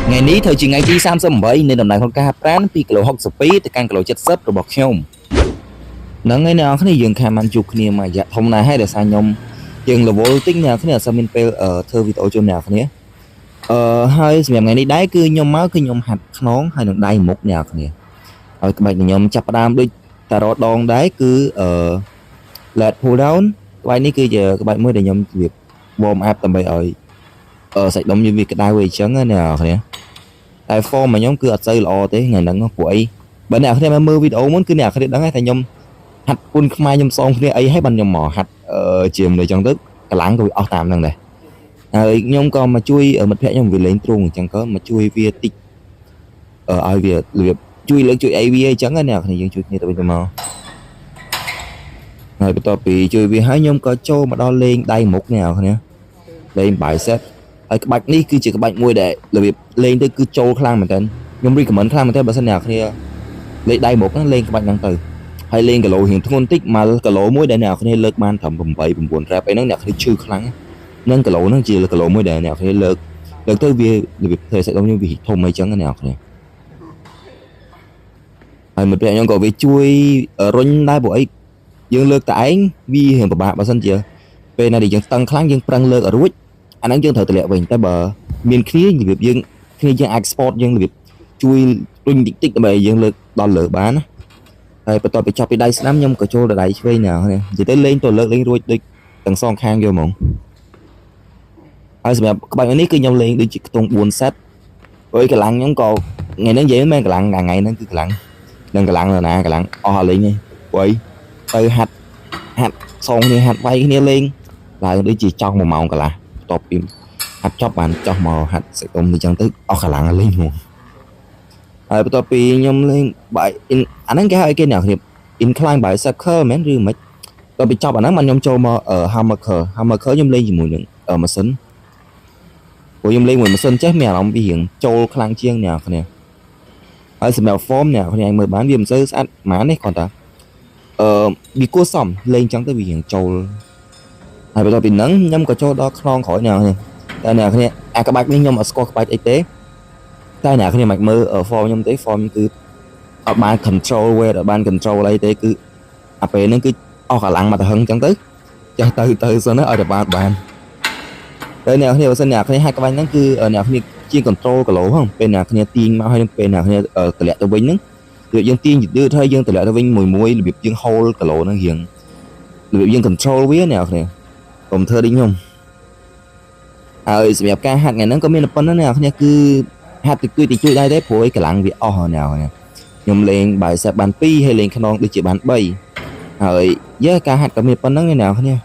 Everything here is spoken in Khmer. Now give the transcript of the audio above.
ngày ní thời chỉ ngày tí 37 nên tầm này con cá prán pi kilo 62ទៅកាន់គីឡូ70របស់ខ្ញុំហ្នឹងហើយអ្នកគ្នាយើងខាមិនជួបគ្នាមួយរយៈធំណាស់ហើយដោយសារខ្ញុំយើងរវល់តិចអ្នកគ្នាអត់សូវមានពេលធ្វើវីដេអូជូនអ្នកគ្នាហើយសម្រាប់ថ្ងៃនេះដែរគឺខ្ញុំមកគឺខ្ញុំហាត់ខ្នងហើយនឹងដៃមុខអ្នកគ្នាហើយក្បាច់ខ្ញុំចាប់ផ្ដើមដូចតារដងដែរគឺlet pull down ក្បាច់នេះគឺជាក្បាច់មួយដែលខ្ញុំវា warm up ដើម្បីឲ្យសាច់ដុំយើងវាក្តៅអីចឹងណាអ្នកគ្នាតែ form របស់ខ្ញុំគឺអត់សូវល្អទេថ្ងៃហ្នឹងព្រោះអីបើអ្នកគ្នាមើលវីដេអូមុនគឺអ្នកគ្នាដឹងហើយថាខ្ញុំហាត់ពុនខ្មែរខ្ញុំសងគ្នាអីហើយបានខ្ញុំមកហាត់ជាមួយចឹងទៅកម្លាំងក៏វាអស់តាមហ្នឹងដែរហើយខ្ញុំក៏មកជួយមិត្តភក្តិខ្ញុំវាលេងទ្រូងអញ្ចឹងក៏មកជួយវាតិចឲ្យវារបៀបជួយលើកជួយអីវាអញ្ចឹងណាអ្នកគ្នាយើងជួយគ្នាទៅវិញទៅមកហើយបន្ទាប់ពីជួយវាហើយខ្ញុំក៏ចូលមកដល់លេងដៃមុខអ្នកគ្នាលេង bicep ហើយក្បាច់នេះគឺជាក្បាច់មួយដែលរបៀបលេងទៅគឺចូលខ្លាំងមែនតើខ្ញុំ recommend ខ្លាំងមែនតើបើសិនអ្នកគ្នាលេងដៃមុខហ្នឹងលេងក្បាច់ហ្នឹងទៅហើយលេងគីឡូរៀងធ្ងន់តិចមកគីឡូមួយដែលអ្នកគ្នាលើកបានត្រឹម8 9 rep អីហ្នឹងអ្នកគ្នាឈឺខ្លាំងហ្នឹងគីឡូហ្នឹងជាគីឡូមួយដែលអ្នកគ្នាលើកទៅវារបៀបធ្វើសាច់ដុំខ្ញុំវាធំអីចឹងអ្នកគ្នាហើយមិត្តភក្តិខ្ញុំក៏វាជួយរុញដែរព្រោះអីយើងលើកតែឯងវារៀងពិបាកបើសិនជាពេលណាដែលយើងស្ទឹងខ្លាំងយើងប្រឹងលើកឲ្យរួចអាហ្នឹងយើងត្រូវតម្លាក់វិញតែបើមានគ្នារបៀបយើងគ្នាយើងអាច sport យើងរបៀបជួយរុញតិចតិចដើម្បីយើងលើកដល់លើបានណាហើយបន្ទាប់ពីចប់ពីដៃស្ដាំខ្ញុំក៏ចូលដល់ដៃឆ្វេងណានិយាយទៅលេងទៅលើកលេងរួចដូចទាំងសងខាងយកហ្មងហើយសម្រាប់ក្បាច់នេះគឺខ្ញុំលេងដូចជាខ្ទង់4 set ព្រោះកម្លាំងខ្ញុំក៏ថ្ងៃហ្នឹងនិយាយមែនកម្លាំងថ្ងៃហ្នឹងគឺកម្លាំងនឹងកម្លាំងណាកម្លាំងអស់លេងឯងព្រោះទៅហាត់សងគ្នាហាត់វាយគ្នាលេងឡើងដូចជាចង់1 ម៉ោងកន្លះបន្ទាប់ពីហាត់ចប់បានចោះមកហាត់សាច់ដុំអញ្ចឹងទៅអស់កម្លាំងលេងហ្មងហើយបន្ទាប់ពីខ្ញុំលេងបាយអាហ្នឹងគេហៅគេអ្នកគ្នា incline bicycle មែនឬមិនបន្ទាប់ពីចប់អាហ្នឹងបានខ្ញុំចូលមកhammer curl ខ្ញុំលេងជាមួយនឹងម៉ាស៊ីនព្រោះខ្ញុំលេងមួយម៉ាស៊ីនចេះមានអារម្មណ៍វារៀងចូលខ្លាំងជាងអ្នកគ្នាហើយសម្រាប់ form អ្នកគ្នាមើលបានវាមិនសូវស្អាតហ្មងនេះគាត់ថាវាគួរសមលេងអញ្ចឹងទៅវារៀងចូលហើយបន្ទាប់ពីហ្នឹងខ្ញុំក៏ចូលដល់ខ្នងក្រោយអ្នកគ្នាតែអ្នកគ្នាអាក្បាច់នេះខ្ញុំអត់ស្គាល់ក្បាច់អីទេតែអ្នកគ្នាមិនមើល form ខ្ញុំទេ form គឺអត់បាន control weight អត់បាន control អីទេគឺអាពេលហ្នឹងគឺអស់កម្លាំងមកទៅហឹងអញ្ចឹងទៅចេះទៅសិនឲ្យតែបានតែអ្នកគ្នាបើសិនអ្នកគ្នាហាត់ក្បាច់ហ្នឹងគឺអ្នកគ្នាជា control គីឡូហ្នឹងពេលអ្នកគ្នាទាញមកហើយពេលអ្នកគ្នាតម្លាក់ទៅវិញហ្នឹងគឺយើងទាញយឺតហើយយើងតម្លាក់ទៅវិញមួយរបៀបយើង hold គីឡូហ្នឹងរៀងរបៀបយើង control វាអ្នកគ្នាកុំធ្វើដូចខ្ញុំហើយសម្រាប់ការហាត់ថ្ងៃហ្នឹងក៏មានប៉ុណ្ណឹងអ្នកគ្នាគឺហាត់តិចតួចដែរទេព្រោះកម្លាំងវាអស់អ្នកគ្នាខ្ញុំលេង bicep បាន2ហើយលេងខ្នងដូចជាបាន3ហើយការហាត់ក៏មានប៉ុណ្ណឹងអ្នកគ្នា